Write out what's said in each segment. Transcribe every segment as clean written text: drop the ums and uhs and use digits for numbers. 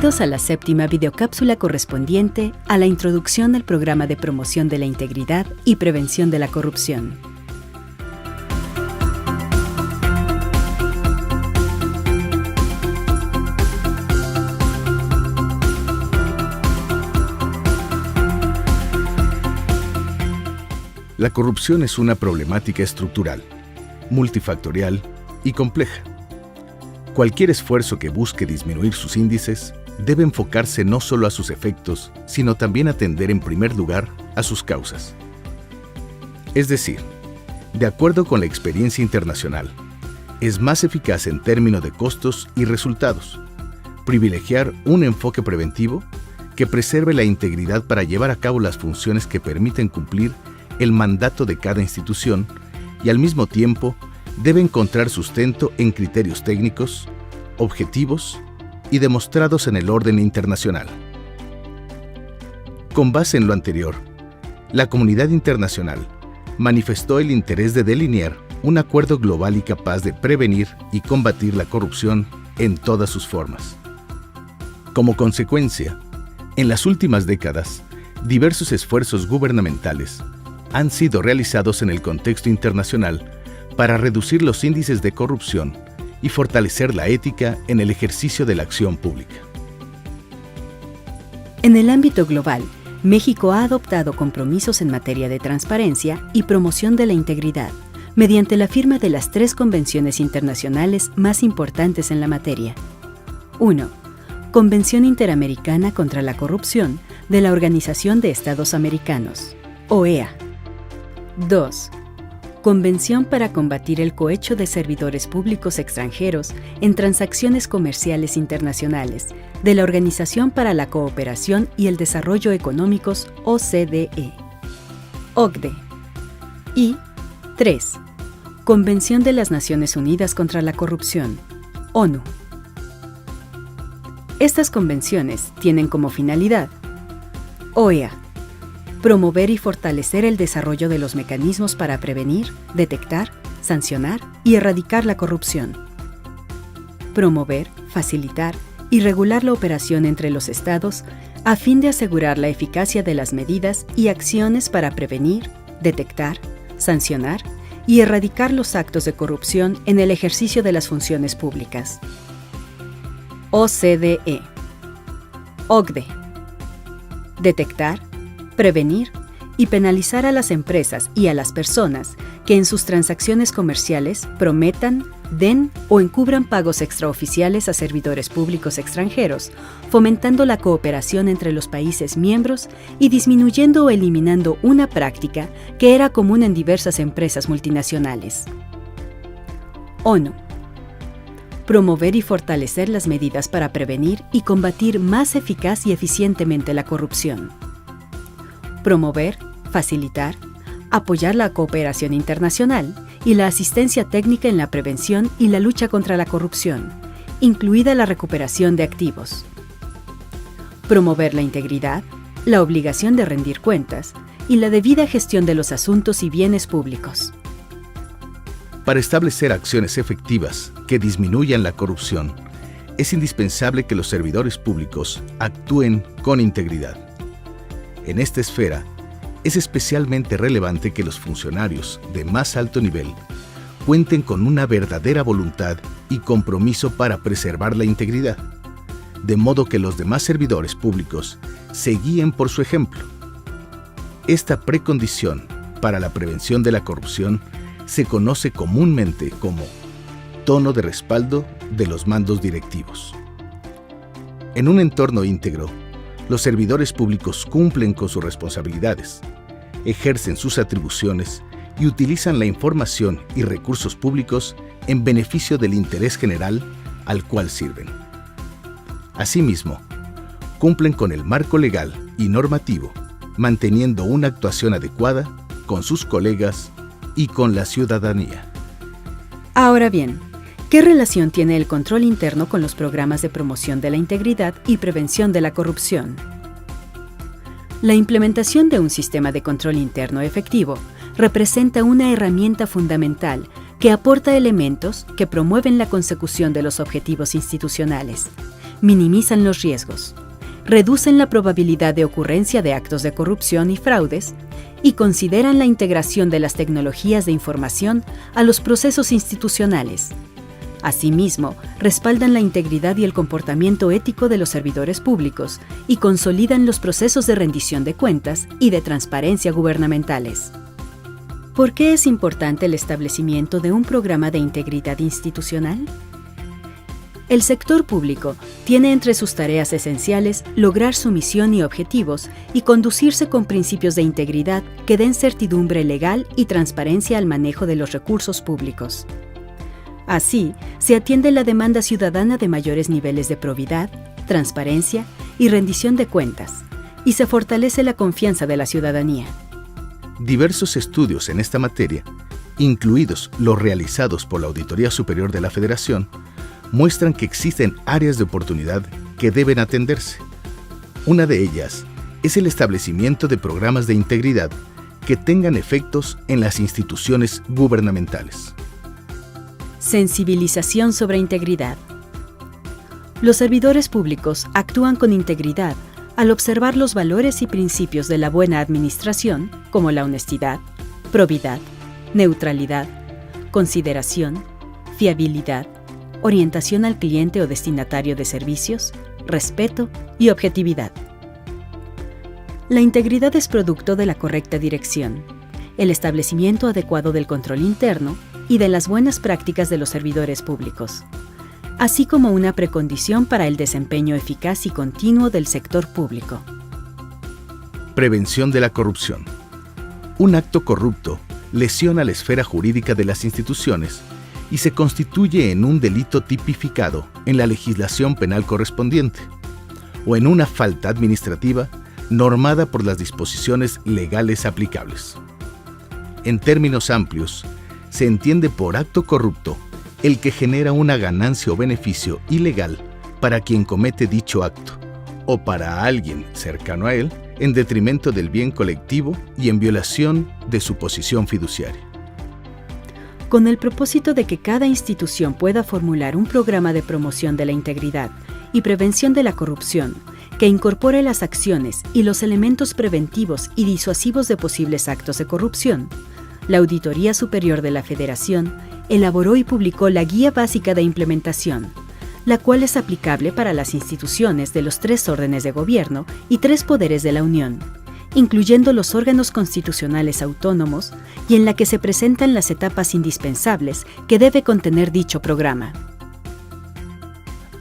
Bienvenidos a la 7ª videocápsula correspondiente a la introducción al programa de promoción de la integridad y prevención de la corrupción. La corrupción es una problemática estructural, multifactorial y compleja. Cualquier esfuerzo que busque disminuir sus índices debe enfocarse no solo a sus efectos, sino también atender en primer lugar a sus causas. Es decir, de acuerdo con la experiencia internacional, es más eficaz en términos de costos y resultados privilegiar un enfoque preventivo que preserve la integridad para llevar a cabo las funciones que permiten cumplir el mandato de cada institución y al mismo tiempo debe encontrar sustento en criterios técnicos, objetivos y demostrados en el orden internacional. Con base en lo anterior, la comunidad internacional manifestó el interés de delinear un acuerdo global y capaz de prevenir y combatir la corrupción en todas sus formas. Como consecuencia, en las últimas décadas, diversos esfuerzos gubernamentales han sido realizados en el contexto internacional para reducir los índices de corrupción y fortalecer la ética en el ejercicio de la acción pública. En el ámbito global, México ha adoptado compromisos en materia de transparencia y promoción de la integridad, mediante la firma de las 3 convenciones internacionales más importantes en la materia. 1. Convención Interamericana contra la Corrupción de la Organización de Estados Americanos, OEA. 2. Convención para combatir el cohecho de servidores públicos extranjeros en transacciones comerciales internacionales de la Organización para la Cooperación y el Desarrollo Económicos, OCDE. OCDE. Y 3. Convención de las Naciones Unidas contra la Corrupción, ONU. Estas convenciones tienen como finalidad: OEA. Promover y fortalecer el desarrollo de los mecanismos para prevenir, detectar, sancionar y erradicar la corrupción. Promover, facilitar y regular la operación entre los Estados a fin de asegurar la eficacia de las medidas y acciones para prevenir, detectar, sancionar y erradicar los actos de corrupción en el ejercicio de las funciones públicas. OCDE. OCDE. Detectar, prevenir y penalizar a las empresas y a las personas que en sus transacciones comerciales prometan, den o encubran pagos extraoficiales a servidores públicos extranjeros, fomentando la cooperación entre los países miembros y disminuyendo o eliminando una práctica que era común en diversas empresas multinacionales. ONU. Promover y fortalecer las medidas para prevenir y combatir más eficaz y eficientemente la corrupción. Promover, facilitar, apoyar la cooperación internacional y la asistencia técnica en la prevención y la lucha contra la corrupción, incluida la recuperación de activos. Promover la integridad, la obligación de rendir cuentas y la debida gestión de los asuntos y bienes públicos. Para establecer acciones efectivas que disminuyan la corrupción, es indispensable que los servidores públicos actúen con integridad. En esta esfera, es especialmente relevante que los funcionarios de más alto nivel cuenten con una verdadera voluntad y compromiso para preservar la integridad, de modo que los demás servidores públicos se guíen por su ejemplo. Esta precondición para la prevención de la corrupción se conoce comúnmente como tono de respaldo de los mandos directivos. En un entorno íntegro, los servidores públicos cumplen con sus responsabilidades, ejercen sus atribuciones y utilizan la información y recursos públicos en beneficio del interés general al cual sirven. Asimismo, cumplen con el marco legal y normativo, manteniendo una actuación adecuada con sus colegas y con la ciudadanía. Ahora bien, ¿qué relación tiene el control interno con los programas de promoción de la integridad y prevención de la corrupción? La implementación de un sistema de control interno efectivo representa una herramienta fundamental que aporta elementos que promueven la consecución de los objetivos institucionales, minimizan los riesgos, reducen la probabilidad de ocurrencia de actos de corrupción y fraudes y consideran la integración de las tecnologías de información a los procesos institucionales. Asimismo, respaldan la integridad y el comportamiento ético de los servidores públicos y consolidan los procesos de rendición de cuentas y de transparencia gubernamentales. ¿Por qué es importante el establecimiento de un programa de integridad institucional? El sector público tiene entre sus tareas esenciales lograr su misión y objetivos y conducirse con principios de integridad que den certidumbre legal y transparencia al manejo de los recursos públicos. Así, se atiende la demanda ciudadana de mayores niveles de probidad, transparencia y rendición de cuentas, y se fortalece la confianza de la ciudadanía. Diversos estudios en esta materia, incluidos los realizados por la Auditoría Superior de la Federación, muestran que existen áreas de oportunidad que deben atenderse. Una de ellas es el establecimiento de programas de integridad que tengan efectos en las instituciones gubernamentales. Sensibilización sobre integridad. Los servidores públicos actúan con integridad al observar los valores y principios de la buena administración, como la honestidad, probidad, neutralidad, consideración, fiabilidad, orientación al cliente o destinatario de servicios, respeto y objetividad. La integridad es producto de la correcta dirección, el establecimiento adecuado del control interno y de las buenas prácticas de los servidores públicos, así como una precondición para el desempeño eficaz y continuo del sector público. Prevención de la corrupción. Un acto corrupto lesiona la esfera jurídica de las instituciones y se constituye en un delito tipificado en la legislación penal correspondiente o en una falta administrativa normada por las disposiciones legales aplicables. En términos amplios, se entiende por acto corrupto el que genera una ganancia o beneficio ilegal para quien comete dicho acto o para alguien cercano a él en detrimento del bien colectivo y en violación de su posición fiduciaria. Con el propósito de que cada institución pueda formular un programa de promoción de la integridad y prevención de la corrupción que incorpore las acciones y los elementos preventivos y disuasivos de posibles actos de corrupción, la Auditoría Superior de la Federación elaboró y publicó la Guía Básica de Implementación, la cual es aplicable para las instituciones de los 3 órdenes de gobierno y 3 poderes de la Unión, incluyendo los órganos constitucionales autónomos, y en la que se presentan las etapas indispensables que debe contener dicho programa.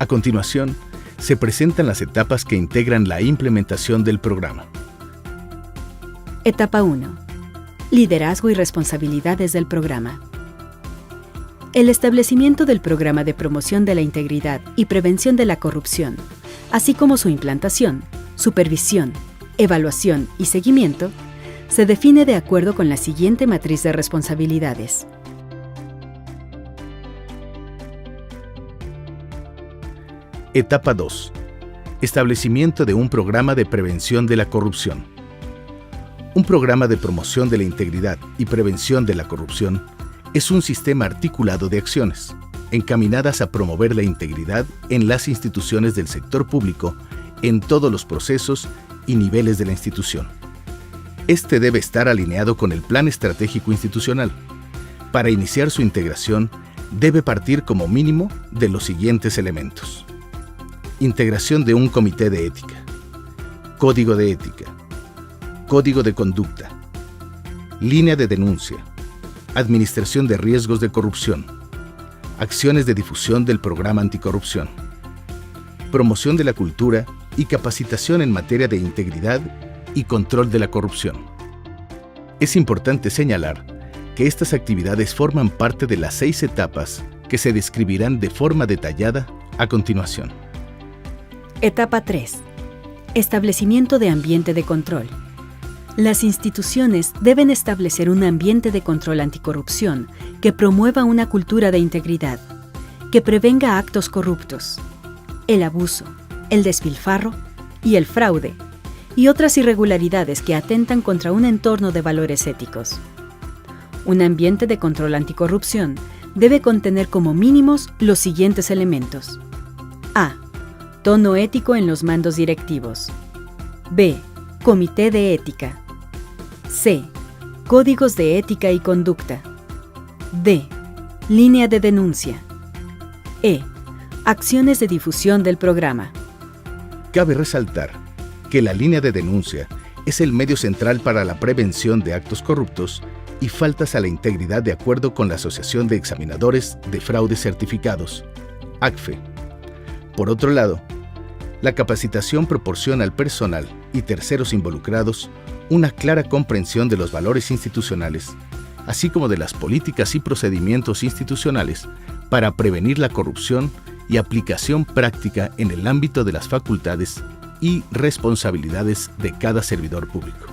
A continuación, se presentan las etapas que integran la implementación del programa. Etapa 1. Liderazgo y responsabilidades del programa. El establecimiento del programa de promoción de la integridad y prevención de la corrupción, así como su implantación, supervisión, evaluación y seguimiento, se define de acuerdo con la siguiente matriz de responsabilidades. Etapa 2. Establecimiento de un programa de prevención de la corrupción. Un programa de promoción de la integridad y prevención de la corrupción es un sistema articulado de acciones encaminadas a promover la integridad en las instituciones del sector público en todos los procesos y niveles de la institución. Este debe estar alineado con el Plan Estratégico Institucional. Para iniciar su integración, debe partir como mínimo de los siguientes elementos: integración de un comité de ética, código de ética, código de conducta, línea de denuncia, administración de riesgos de corrupción, acciones de difusión del programa anticorrupción, promoción de la cultura y capacitación en materia de integridad y control de la corrupción. Es importante señalar que estas actividades forman parte de las 6 etapas que se describirán de forma detallada a continuación. Etapa 3. Establecimiento de ambiente de control. Las instituciones deben establecer un ambiente de control anticorrupción que promueva una cultura de integridad, que prevenga actos corruptos, el abuso, el despilfarro y el fraude, y otras irregularidades que atentan contra un entorno de valores éticos. Un ambiente de control anticorrupción debe contener como mínimos los siguientes elementos. A. tono ético en los mandos directivos. B. Comité de ética. C. Códigos de ética y conducta. D. Línea de denuncia. E. Acciones de difusión del programa. Cabe resaltar que la línea de denuncia es el medio central para la prevención de actos corruptos y faltas a la integridad de acuerdo con la Asociación de Examinadores de Fraudes Certificados, ACFE. Por otro lado, la capacitación proporciona al personal y terceros involucrados una clara comprensión de los valores institucionales, así como de las políticas y procedimientos institucionales para prevenir la corrupción y aplicación práctica en el ámbito de las facultades y responsabilidades de cada servidor público.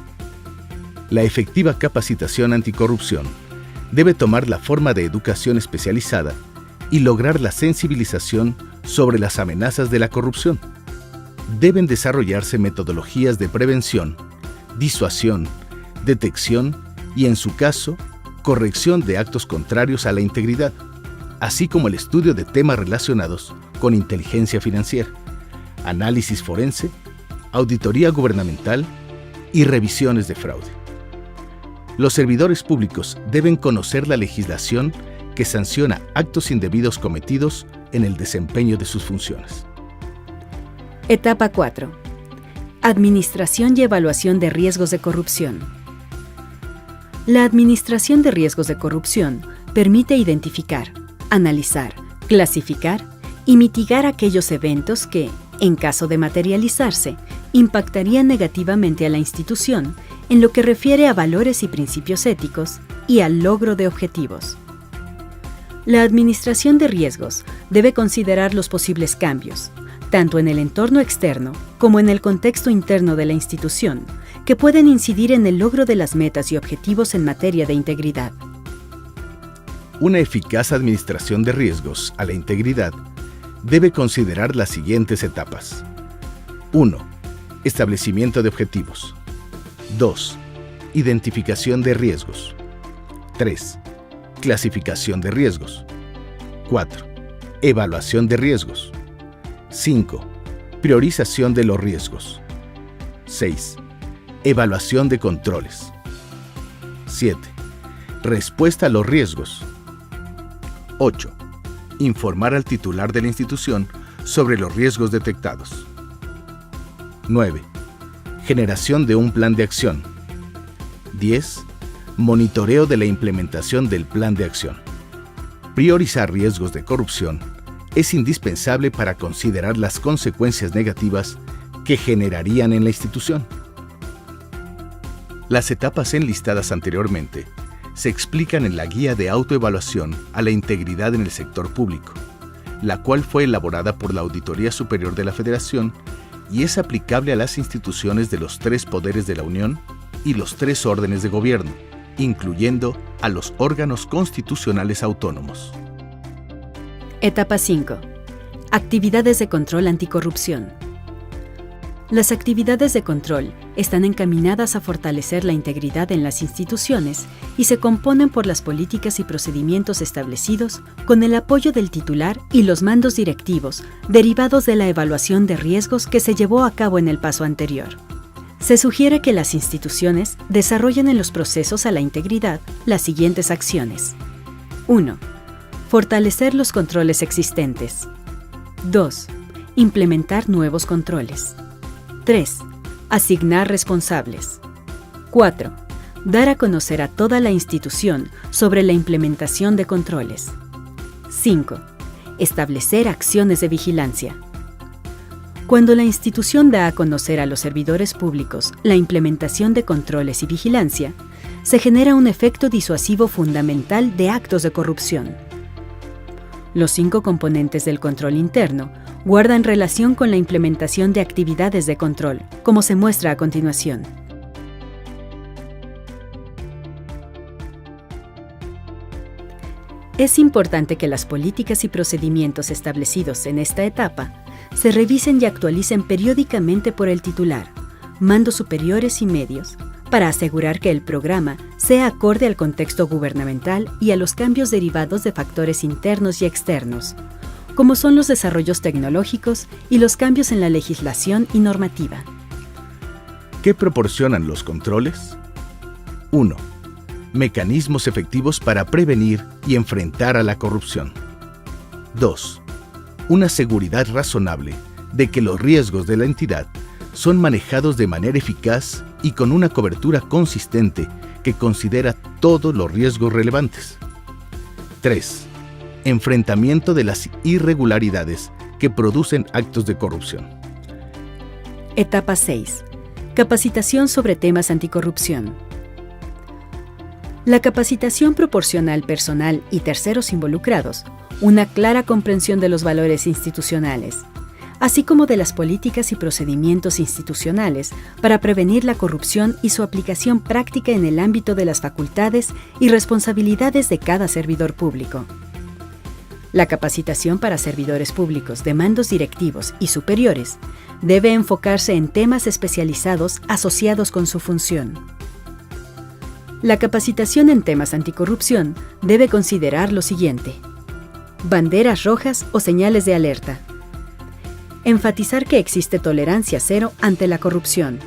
La efectiva capacitación anticorrupción debe tomar la forma de educación especializada y lograr la sensibilización sobre las amenazas de la corrupción. Deben desarrollarse metodologías de prevención, disuasión, detección y, en su caso, corrección de actos contrarios a la integridad, así como el estudio de temas relacionados con inteligencia financiera, análisis forense, auditoría gubernamental y revisiones de fraude. Los servidores públicos deben conocer la legislación que sanciona actos indebidos cometidos en el desempeño de sus funciones. Etapa 4. Administración y evaluación de riesgos de corrupción. La administración de riesgos de corrupción permite identificar, analizar, clasificar y mitigar aquellos eventos que, en caso de materializarse, impactarían negativamente a la institución en lo que refiere a valores y principios éticos y al logro de objetivos. La administración de riesgos debe considerar los posibles cambios, tanto en el entorno externo como en el contexto interno de la institución, que pueden incidir en el logro de las metas y objetivos en materia de integridad. Una eficaz administración de riesgos a la integridad debe considerar las siguientes etapas. 1. Establecimiento de objetivos. 2. Identificación de riesgos. 3. Clasificación de riesgos. 4. Evaluación de riesgos. 5. Priorización de los riesgos. 6. Evaluación de controles. 7. Respuesta a los riesgos. 8. Informar al titular de la institución sobre los riesgos detectados. 9. Generación de un plan de acción. 10. Monitoreo de la implementación del plan de acción. Priorizar riesgos de corrupción es indispensable para considerar las consecuencias negativas que generarían en la institución. Las etapas enlistadas anteriormente se explican en la Guía de Autoevaluación a la Integridad en el Sector Público, la cual fue elaborada por la Auditoría Superior de la Federación y es aplicable a las instituciones de los 3 poderes de la Unión y los 3 órdenes de gobierno, incluyendo a los órganos constitucionales autónomos. Etapa 5. Actividades de control anticorrupción. Las actividades de control están encaminadas a fortalecer la integridad en las instituciones y se componen por las políticas y procedimientos establecidos con el apoyo del titular y los mandos directivos derivados de la evaluación de riesgos que se llevó a cabo en el paso anterior. Se sugiere que las instituciones desarrollen en los procesos a la integridad las siguientes acciones. 1. Fortalecer los controles existentes. 2. Implementar nuevos controles. 3. Asignar responsables. 4. Dar a conocer a toda la institución sobre la implementación de controles. 5. Establecer acciones de vigilancia. Cuando la institución da a conocer a los servidores públicos la implementación de controles y vigilancia, se genera un efecto disuasivo fundamental de actos de corrupción. Los 5 componentes del control interno guardan relación con la implementación de actividades de control, como se muestra a continuación. Es importante que las políticas y procedimientos establecidos en esta etapa se revisen y actualicen periódicamente por el titular, mandos superiores y medios, para asegurar que el programa sea acorde al contexto gubernamental y a los cambios derivados de factores internos y externos, como son los desarrollos tecnológicos y los cambios en la legislación y normativa. ¿Qué proporcionan los controles? 1. Mecanismos efectivos para prevenir y enfrentar a la corrupción. 2. Una seguridad razonable de que los riesgos de la entidad son manejados de manera eficaz y con una cobertura consistente que considera todos los riesgos relevantes. 3. Enfrentamiento de las irregularidades que producen actos de corrupción. Etapa 6. Capacitación sobre temas anticorrupción. La capacitación proporciona al personal y terceros involucrados una clara comprensión de los valores institucionales, así como de las políticas y procedimientos institucionales para prevenir la corrupción y su aplicación práctica en el ámbito de las facultades y responsabilidades de cada servidor público. La capacitación para servidores públicos de mandos directivos y superiores debe enfocarse en temas especializados asociados con su función. La capacitación en temas anticorrupción debe considerar lo siguiente: banderas rojas o señales de alerta. Enfatizar que existe tolerancia cero ante la corrupción.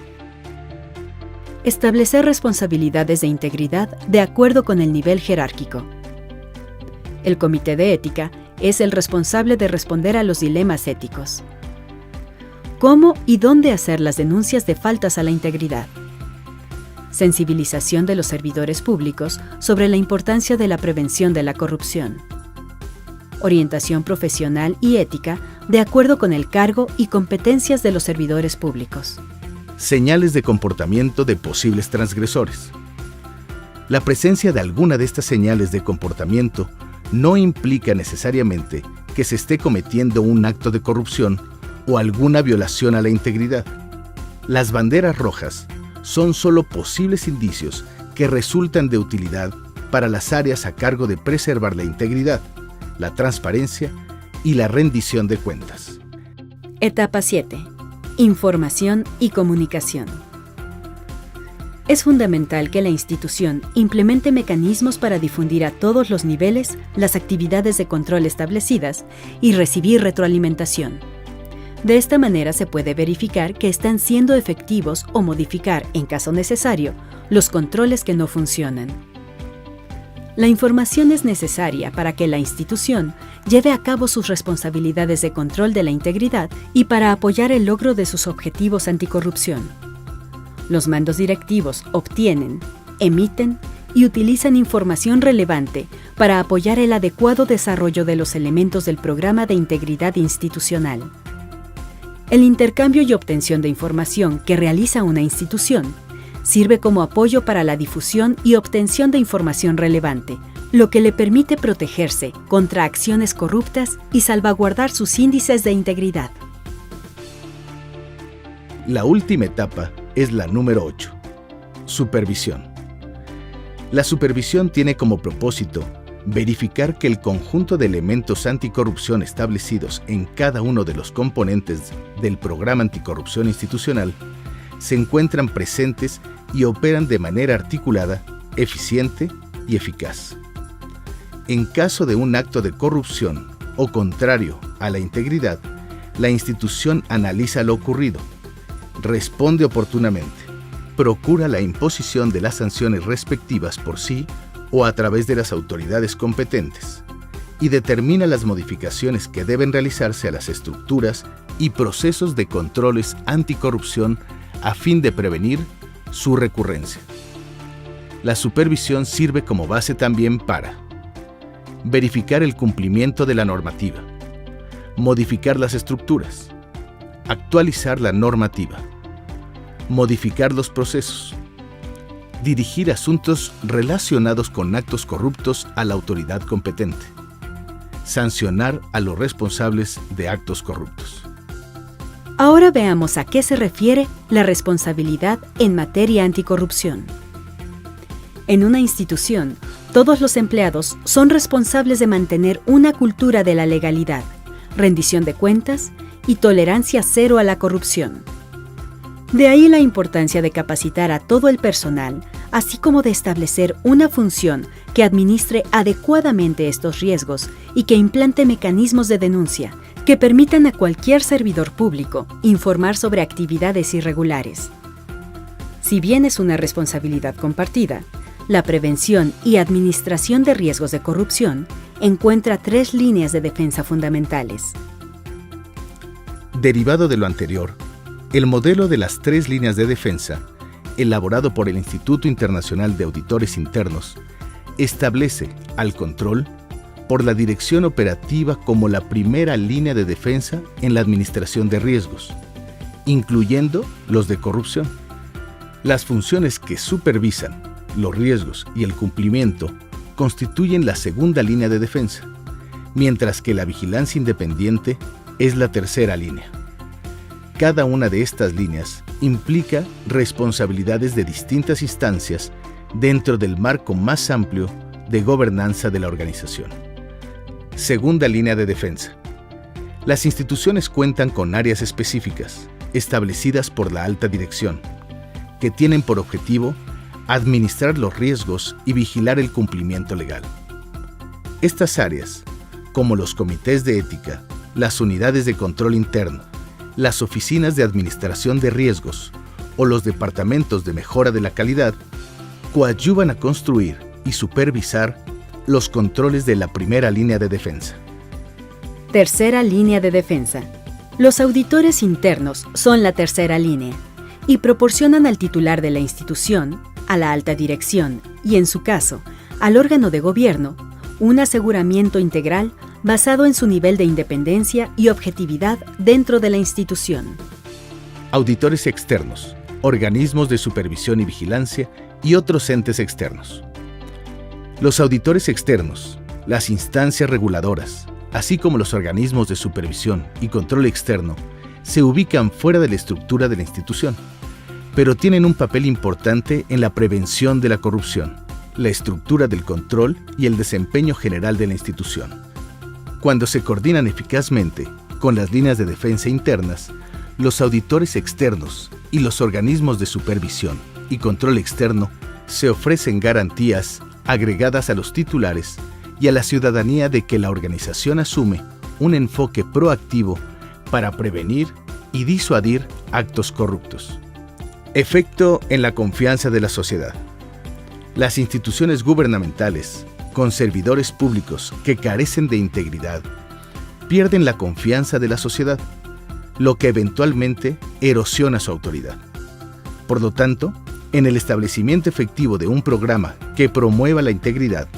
Establecer responsabilidades de integridad de acuerdo con el nivel jerárquico. El Comité de Ética es el responsable de responder a los dilemas éticos. ¿Cómo y dónde hacer las denuncias de faltas a la integridad? Sensibilización de los servidores públicos sobre la importancia de la prevención de la corrupción. Orientación profesional y ética de acuerdo con el cargo y competencias de los servidores públicos. Señales de comportamiento de posibles transgresores. La presencia de alguna de estas señales de comportamiento no implica necesariamente que se esté cometiendo un acto de corrupción o alguna violación a la integridad. Las banderas rojas son solo posibles indicios que resultan de utilidad para las áreas a cargo de preservar la integridad, la transparencia y la rendición de cuentas. Etapa 7. Información y comunicación. Es fundamental que la institución implemente mecanismos para difundir a todos los niveles las actividades de control establecidas y recibir retroalimentación. De esta manera se puede verificar que están siendo efectivos o modificar, en caso necesario, los controles que no funcionan. La información es necesaria para que la institución lleve a cabo sus responsabilidades de control de la integridad y para apoyar el logro de sus objetivos anticorrupción. Los mandos directivos obtienen, emiten y utilizan información relevante para apoyar el adecuado desarrollo de los elementos del programa de integridad institucional. El intercambio y obtención de información que realiza una institución sirve como apoyo para la difusión y obtención de información relevante, lo que le permite protegerse contra acciones corruptas y salvaguardar sus índices de integridad. La última etapa es la número 8. Supervisión. La supervisión tiene como propósito verificar que el conjunto de elementos anticorrupción establecidos en cada uno de los componentes del programa anticorrupción institucional se encuentran presentes y operan de manera articulada, eficiente y eficaz. En caso de un acto de corrupción o contrario a la integridad, la institución analiza lo ocurrido, responde oportunamente, procura la imposición de las sanciones respectivas por sí o a través de las autoridades competentes y determina las modificaciones que deben realizarse a las estructuras y procesos de controles anticorrupción a fin de prevenir su recurrencia. La supervisión sirve como base también para verificar el cumplimiento de la normativa, modificar las estructuras, actualizar la normativa, modificar los procesos, dirigir asuntos relacionados con actos corruptos a la autoridad competente, sancionar a los responsables de actos corruptos. Ahora veamos a qué se refiere la responsabilidad en materia anticorrupción. En una institución, todos los empleados son responsables de mantener una cultura de la legalidad, rendición de cuentas y tolerancia cero a la corrupción. De ahí la importancia de capacitar a todo el personal, así como de establecer una función que administre adecuadamente estos riesgos y que implante mecanismos de denuncia que permitan a cualquier servidor público informar sobre actividades irregulares. Si bien es una responsabilidad compartida, la prevención y administración de riesgos de corrupción encuentra 3 líneas de defensa fundamentales. Derivado de lo anterior, el modelo de las 3 líneas de defensa, elaborado por el Instituto Internacional de Auditores Internos, establece al control por la dirección operativa como la primera línea de defensa en la administración de riesgos, incluyendo los de corrupción. Las funciones que supervisan los riesgos y el cumplimiento constituyen la segunda línea de defensa, mientras que la vigilancia independiente es la tercera línea. Cada una de estas líneas implica responsabilidades de distintas instancias dentro del marco más amplio de gobernanza de la organización. Segunda línea de defensa. Las instituciones cuentan con áreas específicas, establecidas por la alta dirección, que tienen por objetivo administrar los riesgos y vigilar el cumplimiento legal. Estas áreas, como los comités de ética, las unidades de control interno, las oficinas de administración de riesgos o los departamentos de mejora de la calidad, coadyuvan a construir y supervisar los controles de la primera línea de defensa. Tercera línea de defensa. Los auditores internos son la tercera línea y proporcionan al titular de la institución, a la alta dirección y, en su caso, al órgano de gobierno, un aseguramiento integral basado en su nivel de independencia y objetividad dentro de la institución. Auditores externos, organismos de supervisión y vigilancia y otros entes externos. Los auditores externos, las instancias reguladoras, así como los organismos de supervisión y control externo, se ubican fuera de la estructura de la institución, pero tienen un papel importante en la prevención de la corrupción, la estructura del control y el desempeño general de la institución. Cuando se coordinan eficazmente con las líneas de defensa internas, los auditores externos y los organismos de supervisión y control externo se ofrecen garantías agregadas a los titulares y a la ciudadanía de que la organización asume un enfoque proactivo para prevenir y disuadir actos corruptos. Efecto en la confianza de la sociedad. Las instituciones gubernamentales, con servidores públicos que carecen de integridad, pierden la confianza de la sociedad, lo que eventualmente erosiona su autoridad. Por lo tanto, en el establecimiento efectivo de un programa que promueva la integridad,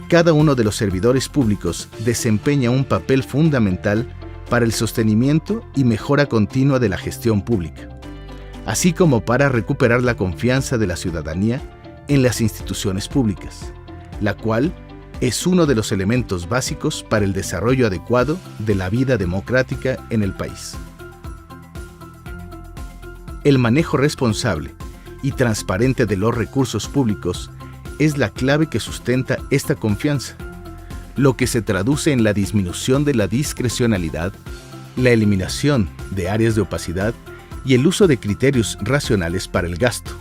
cada uno de los servidores públicos desempeña un papel fundamental para el sostenimiento y mejora continua de la gestión pública, así como para recuperar la confianza de la ciudadanía en las instituciones públicas, la cual es uno de los elementos básicos para el desarrollo adecuado de la vida democrática en el país. El manejo responsable y transparente de los recursos públicos es la clave que sustenta esta confianza, lo que se traduce en la disminución de la discrecionalidad, la eliminación de áreas de opacidad y el uso de criterios racionales para el gasto,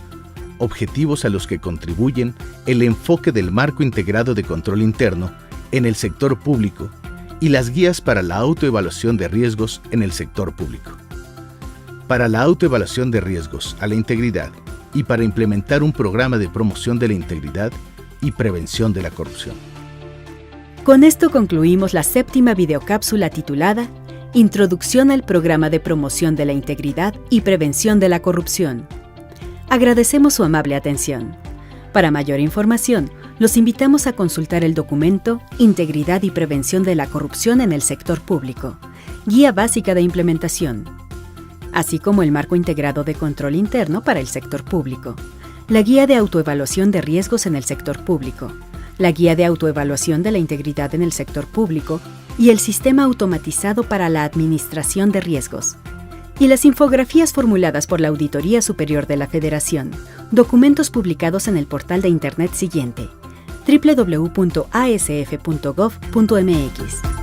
objetivos a los que contribuyen el enfoque del marco integrado de control interno en el sector público y las guías para la autoevaluación de riesgos en el sector público. Para la autoevaluación de riesgos a la integridad y para implementar un programa de promoción de la integridad y prevención de la corrupción. Con esto concluimos la 7ª videocápsula titulada Introducción al programa de promoción de la integridad y prevención de la corrupción. Agradecemos su amable atención. Para mayor información, los invitamos a consultar el documento Integridad y Prevención de la Corrupción en el Sector Público, Guía Básica de Implementación, así como el Marco Integrado de Control Interno para el Sector Público, la Guía de Autoevaluación de Riesgos en el Sector Público, la Guía de Autoevaluación de la Integridad en el Sector Público y el Sistema Automatizado para la Administración de Riesgos, y las infografías formuladas por la Auditoría Superior de la Federación, documentos publicados en el portal de Internet siguiente: www.asf.gov.mx.